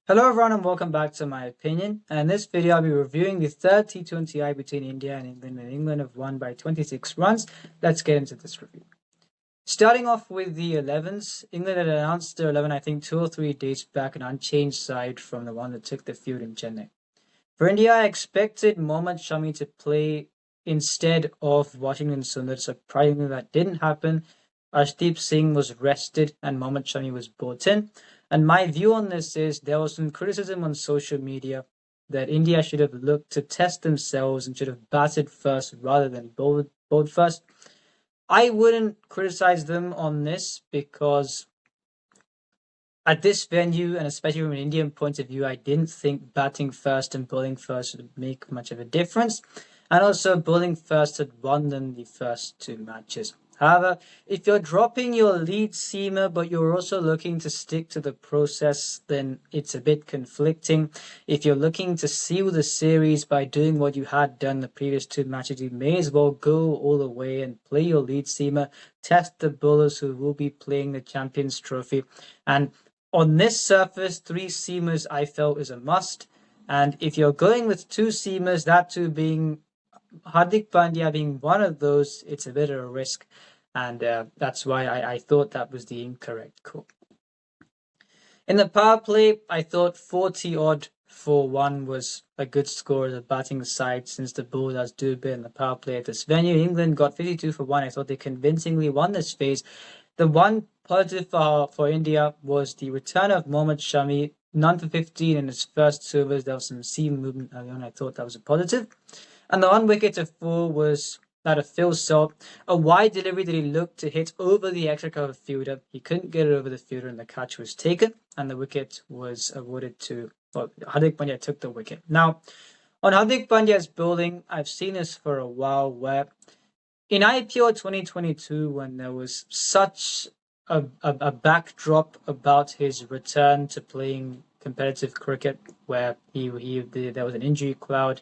Hello everyone and welcome back to my opinion. And in this video I'll be reviewing the third T20I between India and England have won by 26 runs. Let's get into this review. Starting off with the 11s, England had announced their 11 I think 2 or 3 days back, an unchanged side from the one that took the field in Chennai. For India, I expected Mohammad Shami to play instead of Washington Sundar. Surprisingly, that didn't happen. Arshdeep Singh was rested and Mohammad Shami was brought in. And my view on this is there was some criticism on social media that India should have looked to test themselves and should have batted first rather than bowled first. I wouldn't criticize them on this because at this venue, and especially from an Indian point of view, I didn't think batting first and bowling first would make much of a difference. And also, bowling first had won them the first 2 matches. However, if you're dropping your lead seamer, but you're also looking to stick to the process, then it's a bit conflicting. If you're looking to seal the series by doing what you had done the previous 2 matches, you may as well go all the way and play your lead seamer, test the bowlers who will be playing the Champions Trophy. And on this surface, 3 seamers I felt is a must. And if you're going with 2 seamers, that 2 being Hardik Pandya being one of those, it's a bit of a risk. And that's why I thought that was the incorrect call. In the power play, I thought 40 odd for 1 was a good score as a batting side since the bowlers do a bit in the power play at this venue. England got 52 for 1. I thought they convincingly won this phase. The one positive for India was the return of Mohammad Shami, none for 15 in his first 2 overs. There was some seam movement early on. I thought that was a positive. And the 1 wicket to fall was that of Phil Salt, a wide delivery that he looked to hit over the extra cover fielder. He couldn't get it over the fielder and the catch was taken and the wicket was awarded to, well, Hardik Pandya took the wicket. Now, on Hardik Pandya's bowling, I've seen this for a while where in IPL 2022, when there was such a backdrop about his return to playing competitive cricket, where there was an injury cloud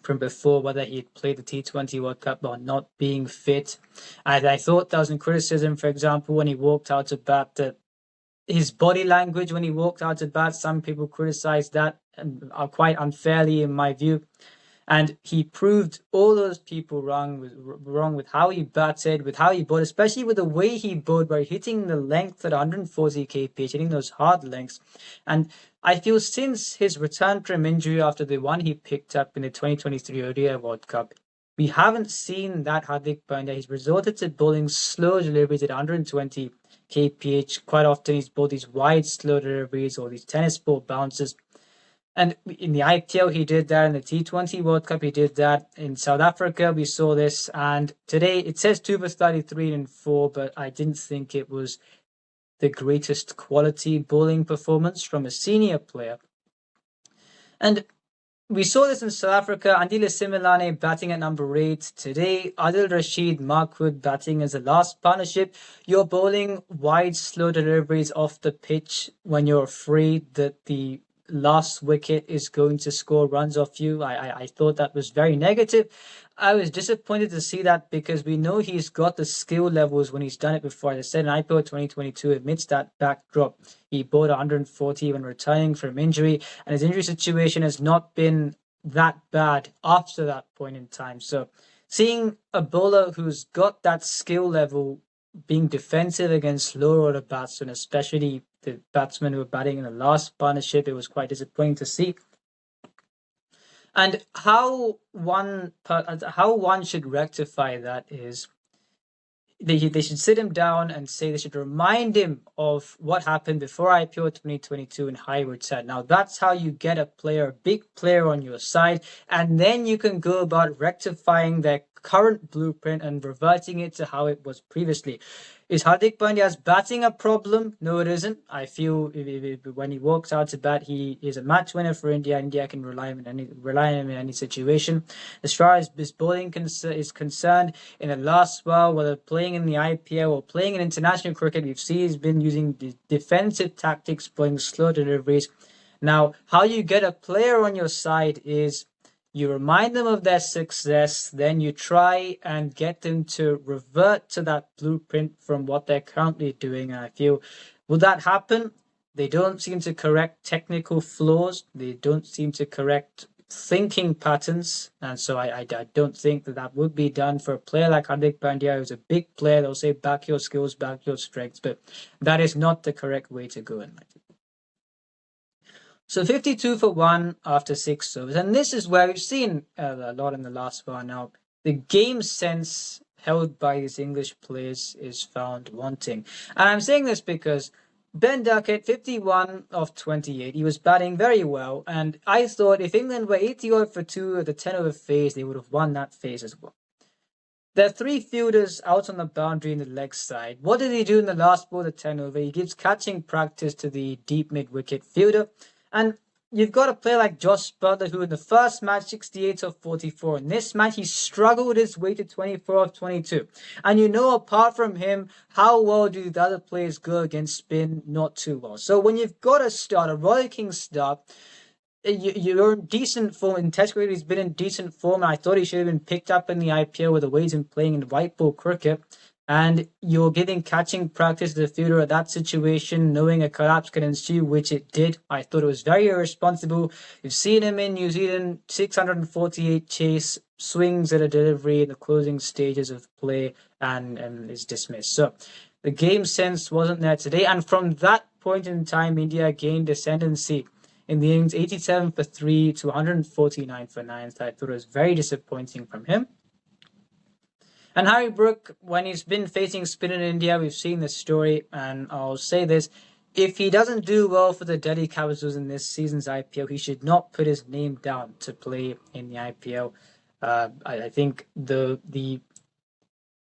from before, whether he'd played the T20 World Cup or not being fit. And I thought there was some criticism, for example, when he walked out to bat, that his body language when he walked out to bat, some people criticized that quite unfairly in my view. And he proved all those people wrong with how he batted, with how he bowled, especially with the way he bowled, by hitting the length at 140 kph, hitting those hard lengths. And I feel since his return from injury after the one he picked up in the 2023 ODI World Cup, we haven't seen that Hardik Pandya. He's resorted to bowling slow deliveries at 120 kph. Quite often he's bowled these wide slow deliveries or these tennis ball bounces. And in the IPL, he did that. In the T20 World Cup, he did that. In South Africa, we saw this. And today, it says 2 for 33 and 4, but I didn't think it was the greatest quality bowling performance from a senior player. And we saw this in South Africa. Andile Similane batting at number 8. Today, Adil Rashid, Mark Wood batting as the last partnership. You're bowling wide, slow deliveries off the pitch when you're afraid that the last wicket is going to score runs off you. I thought that was very negative. I was disappointed to see that because we know he's got the skill levels when he's done it before. As I said, in IPL 2022, amidst that backdrop, he bowled 140 when returning from injury, and his injury situation has not been that bad after that point in time. So seeing a bowler who's got that skill level being defensive against lower order batsmen, especially the batsmen who were batting in the last partnership, it was quite disappointing to see. And how one should rectify that is they should sit him down and say they should remind him of what happened before IPO 2022 in Highwood said. Now that's how you get a big player on your side, and then you can go about rectifying their current blueprint and reverting it to how it was previously. Is Hardik Pandya's batting a problem? No, it isn't. I feel when he walks out to bat, he is a match winner for India. India can rely on him in any situation. As far as his bowling is concerned, in the last spell, whether playing in the IPL or playing in international cricket, we've seen he's been using defensive tactics, playing slow deliveries. Now, how you get a player on your side is you remind them of their success, then you try and get them to revert to that blueprint from what they're currently doing. And I feel, will that happen? They don't seem to correct technical flaws. They don't seem to correct thinking patterns. And so I don't think that would be done for a player like Hardik Pandya, who's a big player. They'll say back your skills, back your strengths, but that is not the correct way to go in my opinion. So 52 for 1 after 6 serves. And this is where we've seen a lot in the last while now. The game sense held by these English players is found wanting. And I'm saying this because Ben Duckett, 51 of 28. He was batting very well. And I thought if England were 80 for 2 at the 10 over phase, they would have won that phase as well. There are 3 fielders out on the boundary in the leg side. What did he do in the last ball, the 10 over? He gives catching practice to the deep mid-wicket fielder. And you've got a player like Josh Butler, who in the first match, 68 of 44. In this match, he struggled his way to 24 of 22. And you know, apart from him, how well do the other players go against spin? Not too well. So when you've got a start, a rollicking start, you're in decent form. In Test cricket, he's been in decent form. And I thought he should have been picked up in the IPL with the way he's been playing in white ball cricket. And you're giving catching practice to the fielder at that situation, knowing a collapse can ensue, which it did. I thought it was very irresponsible. You've seen him in New Zealand, 648 chase, swings at a delivery in the closing stages of play, and is dismissed. So the game sense wasn't there today. And from that point in time, India gained ascendancy in the innings, 87 for 3 to 149 for 9. So I thought it was very disappointing from him. And Harry Brook, when he's been facing spin in India, we've seen this story, and I'll say this. If he doesn't do well for the Delhi Capitals in this season's IPL, he should not put his name down to play in the IPL. I think the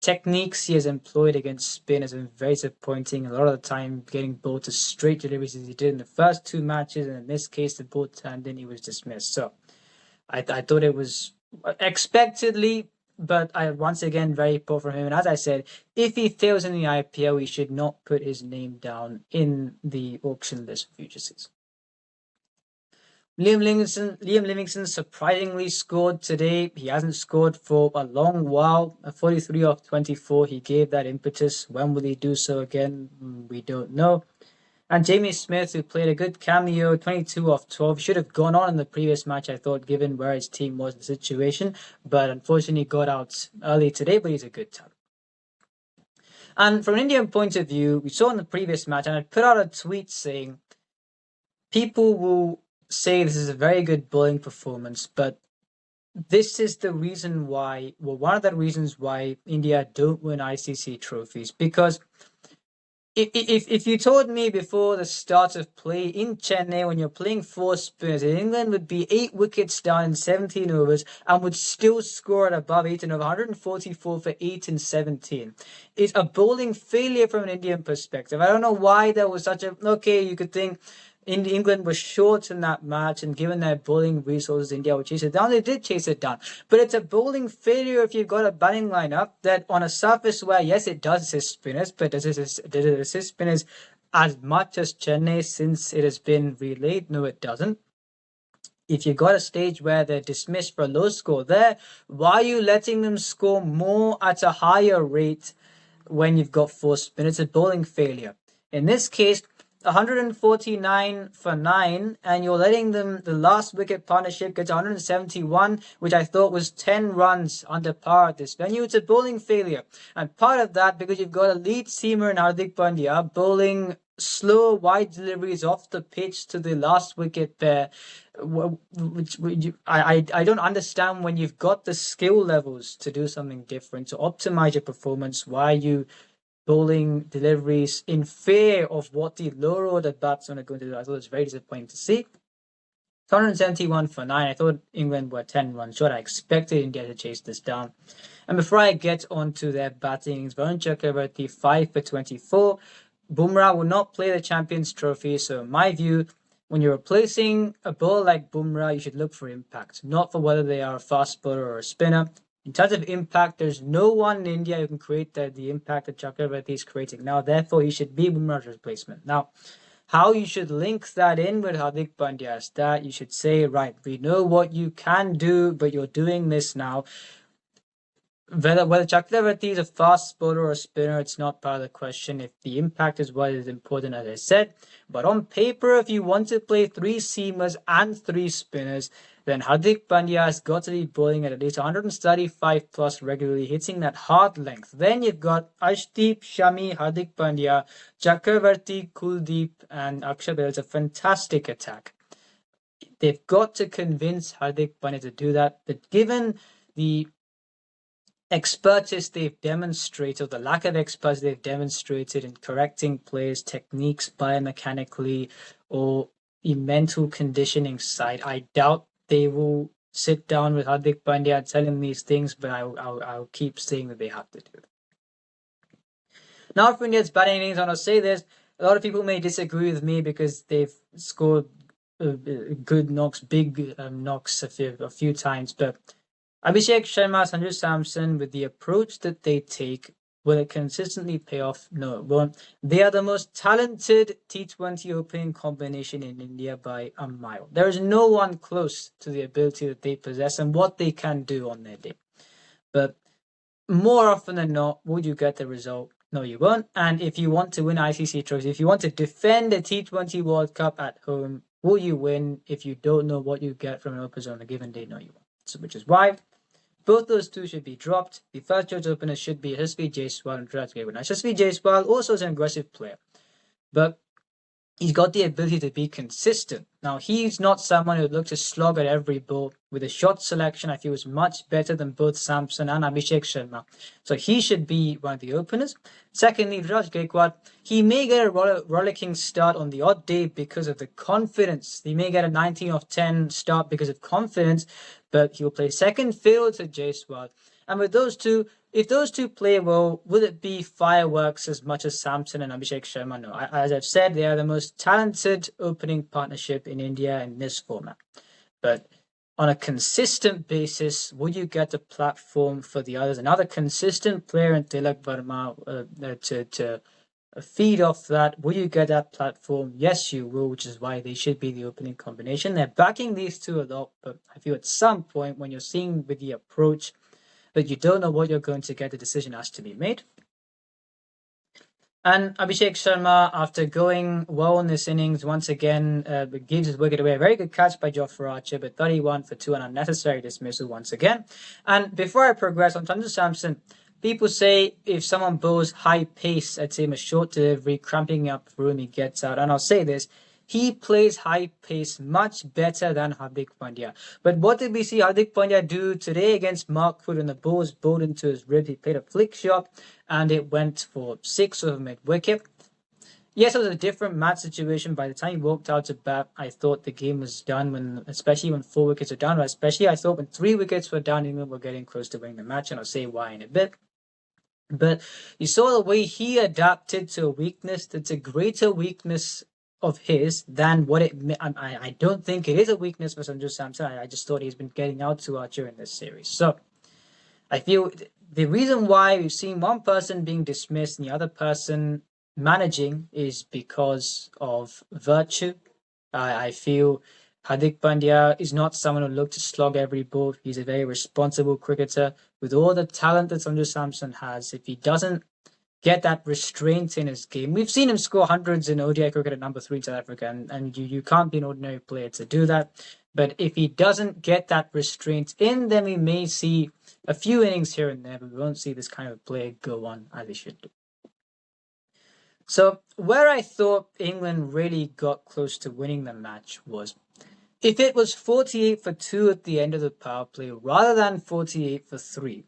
techniques he has employed against spin has been very disappointing. A lot of the time getting bowled to straight deliveries as he did in the first 2 matches, and in this case the ball turned in, he was dismissed. So I thought it was expectedly, but once again, very poor from him. And as I said, if he fails in the IPL, he should not put his name down in the auction list for future seasons. Liam Livingstone surprisingly scored today. He hasn't scored for a long while. 43 of 24. He gave that impetus. When will he do so again? We don't know. And Jamie Smith, who played a good cameo, 22 of 12, should have gone on in the previous match, I thought, given where his team was in the situation. But unfortunately, got out early today, but he's a good talent. And from an Indian point of view, we saw in the previous match, and I put out a tweet saying, people will say this is a very good bowling performance, but this is the reason why, well, one of the reasons why India don't win ICC trophies, because if you told me before the start of play in Chennai, when you're playing 4 spinners, England would be 8 wickets down in 17 overs and would still score at above 8 and over 144 for 8 and 17. It's a bowling failure from an Indian perspective. I don't know why there was such a, okay, you could think England was short in that match, and given their bowling resources, India would chase it down. They did chase it down. But it's a bowling failure if you've got a batting lineup that on a surface where, yes, it does assist spinners, but did it assist spinners as much as Chennai since it has been relayed? No, it doesn't. If you've got a stage where they're dismissed for a low score there, why are you letting them score more at a higher rate when you've got 4 spinners? It's a bowling failure. In this case, 149 for 9, and you're letting them, the last wicket partnership, get to 171, which I thought was 10 runs under par at this venue. It's a bowling failure. And part of that, because you've got a lead seamer in Hardik Pandya bowling slow, wide deliveries off the pitch to the last wicket pair, which I don't understand. When you've got the skill levels to do something different, to optimize your performance, why you bowling deliveries in fear of what the lower order batsmen are going to do. I thought it was very disappointing to see. 171 for 9. I thought England were 10 runs short. I expected India to chase this down. And before I get on to their batting, Varun Chakravarti 5 for 24. Bumrah will not play the Champions Trophy. So in my view, when you're replacing a bowler like Bumrah, you should look for impact, not for whether they are a fast bowler or a spinner. In terms of impact, there's no one in India who can create the impact that Chakravarti is creating now. Therefore, he should be Bumrah's replacement. Now, how you should link that in with Hardik Pandya is that you should say, right, we know what you can do, but you're doing this now. whether Chakravarti is a fast bowler or a spinner, it's not part of the question. If the impact is what is important, as I said. But on paper, if you want to play 3 seamers and 3 spinners, then Hardik Pandya has got to be bowling at least 135 plus regularly, hitting that hard length. Then you've got Ashdeep, Shami, Hardik Pandya, Chakravarti, Kuldeep, and Akshar. It's a fantastic attack. They've got to convince Hardik Pandya to do that. But given the expertise they've demonstrated, the lack of expertise they've demonstrated in correcting players' techniques biomechanically or the mental conditioning side, I doubt they will sit down with Hardik Pandya and tell him these things, but I'll keep saying that they have to do it. Now for India's batting innings, I want to say this. A lot of people may disagree with me because they've scored good knocks, big knocks a few times, but Abhishek Sharma, Sanju Samson, with the approach that they take, will it consistently pay off? No, it won't. They are the most talented T20 opening combination in India by a mile. There is no one close to the ability that they possess and what they can do on their day. But more often than not, would you get the result? No, you won't. And if you want to win ICC trophies, if you want to defend a T20 World Cup at home, will you win if you don't know what you get from an opener on a given day? No, you won't. So, which is why both those two should be dropped. The first choice opener should be Yashasvi Jaiswal and Virat Kohli. Yashasvi Jaiswal also is an aggressive player, but he's got the ability to be consistent. Now, he's not someone who looks to slog at every ball. With a shot selection, I feel is much better than both Samson and Abhishek Sharma. So he should be one of the openers. Secondly, Raj Gaikwad, he may get a rollicking start on the odd day because of the confidence. He may get a 19 of 10 start because of confidence, but he'll play second fiddle to Jaiswal. And with those two, if those two play well, will it be fireworks as much as Samson and Abhishek Sharma? No. As I've said, they are the most talented opening partnership in India in this format. But on a consistent basis, would you get a platform for the others? Another consistent player in Tilak Verma to feed off that. Will you get that platform? Yes, you will, which is why they should be the opening combination. They're backing these two a lot, but I feel at some point when you're seeing with the approach that you don't know what you're going to get, the decision has to be made. And Abhishek Sharma, after going well in this innings, once again gives his wicket away. A very good catch by Jofra Archer, but 31 for 2, an unnecessary dismissal once again. And before I progress on Sanju Samson, people say if someone bowls high pace, I'd say him a short delivery, cramping up room, he gets out. And I'll say this, he plays high pace much better than Hardik Pandya. But what did we see Hardik Pandya do today against Mark Wood when the ball was bowled into his rib? He played a flick shot and it went for 6 over mid-wicket. Yes, it was a different match situation. By the time he walked out to bat, I thought the game was done, especially when 4 wickets were down. But especially I thought when 3 wickets were down, England were getting close to winning the match, and I'll say why in a bit. But you saw the way he adapted to a weakness that's a greater weakness of his than what it... I don't think it is a weakness for Sanju Samson. I just thought he's been getting out too hard during this series. So I feel the reason why we've seen one person being dismissed and the other person managing is because of virtue. I feel Hardik Pandya is not someone who looks to slog every ball. He's a very responsible cricketer. With all the talent that Sanju Samson has, if he doesn't get that restraint in his game, we've seen him score hundreds in ODI cricket at number 3 in South Africa, and you can't be an ordinary player to do that. But if he doesn't get that restraint in, then we may see a few innings here and there, but we won't see this kind of play go on as he should do. So where I thought England really got close to winning the match was if it was 48 for 2 at the end of the power play rather than 48 for 3.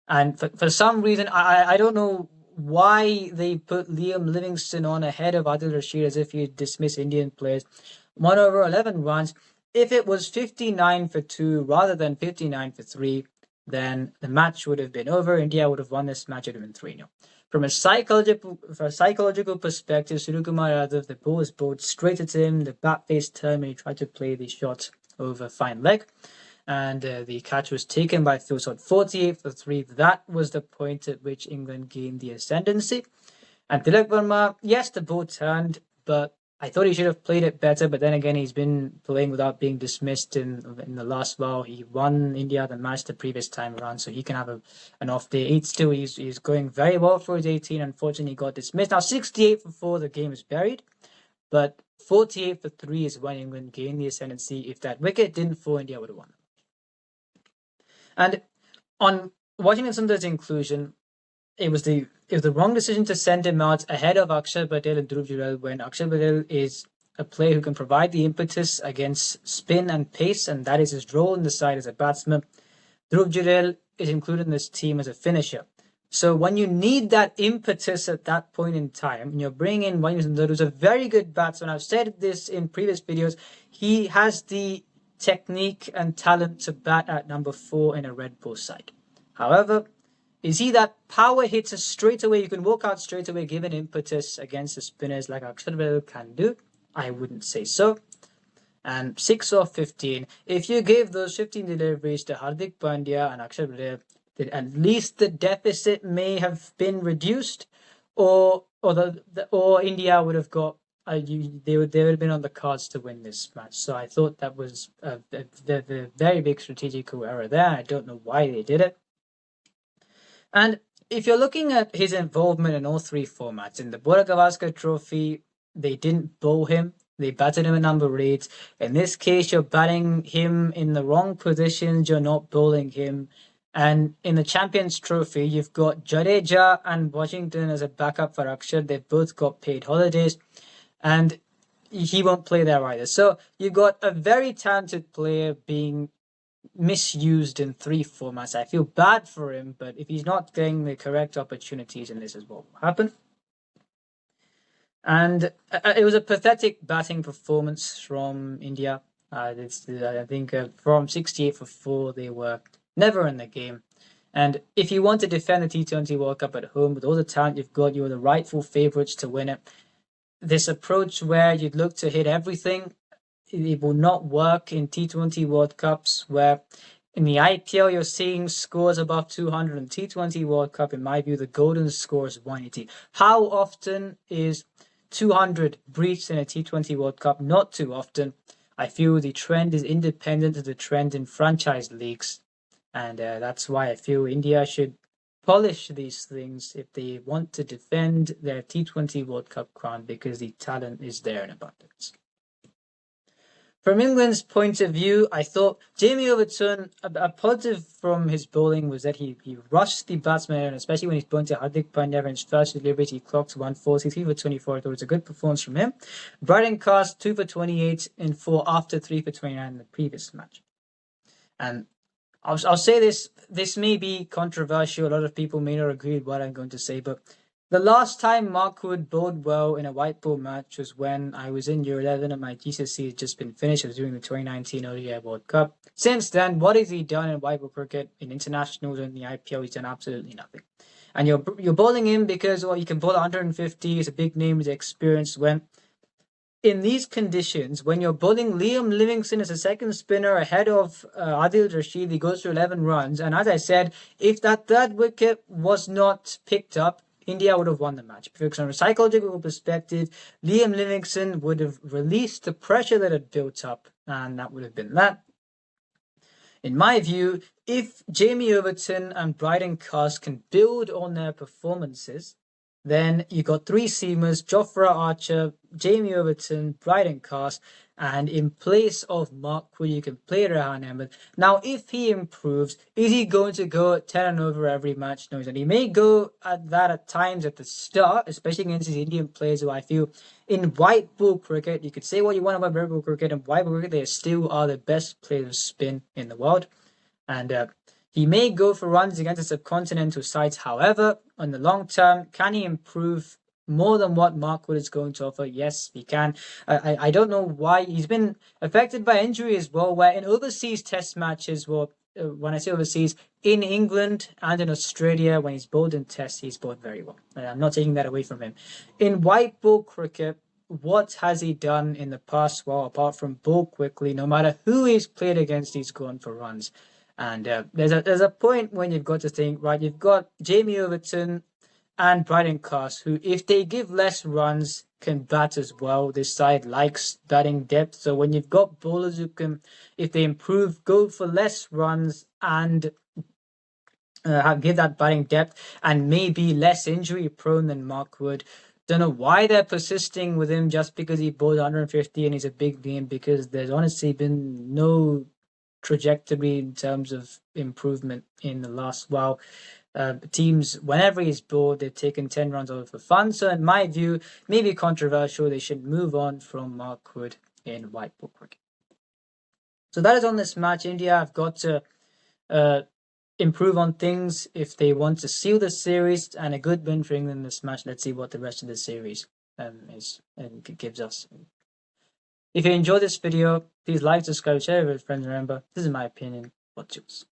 And for some reason, I don't know why they put Liam Livingstone on ahead of Adil Rashid as if he dismissed Indian players. 1 over 11 runs. If it was 59 for 2 rather than 59 for 3, then the match would have been over. India would have won this match. It would have been 3-0. From a psychological perspective, Suryakumar Yadav, the ball was bowled straight at him. The bat face turned and he tried to play the shot over fine leg. And the catch was taken by Phil. So at 48 for 3, that was the point at which England gained the ascendancy. And Tilak Verma, yes, the ball turned, but I thought he should have played it better, but then again, he's been playing without being dismissed in the last while. He won India the match the previous time around, so he can have an off day. He's going very well for his 18. Unfortunately, he got dismissed. Now, 68 for 4, the game is buried, but 48 for 3 is when England gained the ascendancy. If that wicket didn't fall, India would have won. And on Washington Sundar's inclusion, it was the wrong decision to send him out ahead of Akshar Patel and Dhruv Jurel when Akshar Patel is a player who can provide the impetus against spin and pace, and that is his role in the side as a batsman. Dhruv Jurel is included in this team as a finisher. So when you need that impetus at that point in time, and you're bringing in Washington Sundar, who's a very good batsman, I've said this in previous videos, he has the technique and talent to bat at number 4 in a Red Bull side. However, is he that power hitter straight away? You can walk out straight away, give an impetus against the spinners like Akshar Patel can do? I wouldn't say so. And 6 of 15. If you gave those 15 deliveries to Hardik Pandya and Akshar Patel, then at least the deficit may have been reduced, or India would have got. They would have been on the cards to win this match. So I thought that was a very big strategical error there. I don't know why they did it. And if you're looking at his involvement in all 3 formats, in the Border Gavaskar Trophy, they didn't bowl him. They batted him at number 8. In this case, you're batting him in the wrong positions. You're not bowling him. And in the Champions Trophy, you've got Jadeja and Washington as a backup for Akshar. They've both got paid holidays. And he won't play there either. So you've got a very talented player being misused in 3 formats. I feel bad for him, but if he's not getting the correct opportunities, in this is what will happen. And it was a pathetic batting performance from India. I think from 68 for 4, they were never in the game. And if you want to defend the T20 World Cup at home with all the talent you've got, you're the rightful favourites to win it. This approach where you'd look to hit everything, it will not work in T20 World Cups, where in the IPL you're seeing scores above 200. In T20 World Cup, in my view, the golden score is 180. How often is 200 breached in a T20 World Cup? Not too often. I feel the trend is independent of the trend in franchise leagues, and that's why I feel India should polish these things if they want to defend their T20 World Cup crown, because the talent is there in abundance. From England's point of view, I thought Jamie Overton, a positive from his bowling was that he rushed the batsman, and especially when he's bowling to Hardik Pandya in his first delivery, he clocked 140, 3 for 24. I thought it was a good performance from him. Brighton Cast, 2 for 28 in 4 after 3 for 29 in the previous match. And I'll say this may be controversial. A lot of people may not agree with what I'm going to say, but the last time Mark Wood bowled well in a white ball match was when I was in Year 11 and my GCSE had just been finished. I was doing the 2019 ODI World Cup. Since then, what has he done in white ball cricket, in internationals, and in the IPL? He's done absolutely nothing. And you're bowling him because, well, you can bowl 150. He's a big name, he's experienced. When in these conditions, when you're bowling Liam Livingstone as a second spinner ahead of Adil Rashid, he goes for 11 runs. And as I said, if that third wicket was not picked up, India would have won the match. Because from a psychological perspective, Liam Livingstone would have released the pressure that had built up, and that would have been that. In my view, if Jamie Overton and Brighton Cast can build on their performances, then you got 3 seamers: Jofra Archer, Jamie Overton, Brighton Cast, and in place of Mark Wood, you can play Rehan Ahmed. Now, if he improves, is he going to go at 10 and over every match? No, he may go at that at times at the start, especially against these Indian players who I feel in white ball cricket, you could say what you want about red ball cricket, and white ball cricket, they still are the best players of spin in the world. And he may go for runs against the subcontinental sides. However, on the long term, can he improve more than what Mark Wood is going to offer? Yes, he can. I don't know why. He's been affected by injury as well, where in overseas test matches, well, when I say overseas, in England and in Australia, when he's bowled in tests, he's bowled very well. And I'm not taking that away from him. In white ball cricket, what has he done in the past? Well, apart from bowl quickly, no matter who he's played against, he's gone for runs. And there's a point when you've got to think, right, you've got Jamie Overton and Brighton Cast, who, if they give less runs, can bat as well. This side likes batting depth. So when you've got bowlers who can, if they improve, go for less runs and give that batting depth and maybe less injury prone than Mark Wood. Don't know why they're persisting with him just because he bowled 150 and he's a big name, because there's honestly been no trajectory in terms of improvement in the last while. Teams, whenever he's bowled, they've taken 10 runs over for fun. So in my view, maybe controversial, they should move on from Mark Wood in white ball cricket. So that is on this match. India have got to improve on things if they want to seal the series, and a good win for England in this match. Let's see what the rest of the series is and gives us. If you enjoyed this video, please like, subscribe, share it with friends. Remember, this is my opinion. What's yours?